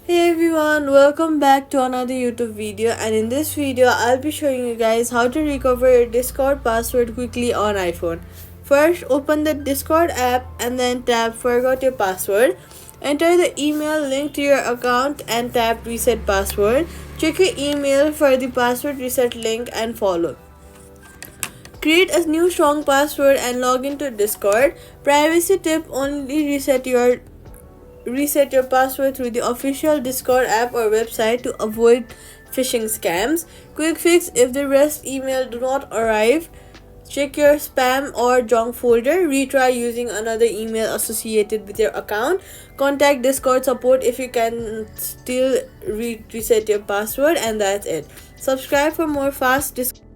Hey everyone, welcome back to another YouTube video, and in this video I'll be showing you guys how to recover your Discord password quickly on iPhone. First, open the Discord app and then tap forgot your password. Enter the email linked to your account and tap reset password. Check your email for the password reset link and follow. Create a new strong password and log into Discord. Privacy tip: only reset your password through the official Discord app or website to avoid phishing scams. Quick fix: if the rest email do not arrive, check your spam or junk folder. Retry using another email associated with your account. Contact Discord support if you can still reset your password, and that's it. Subscribe for more fast Discord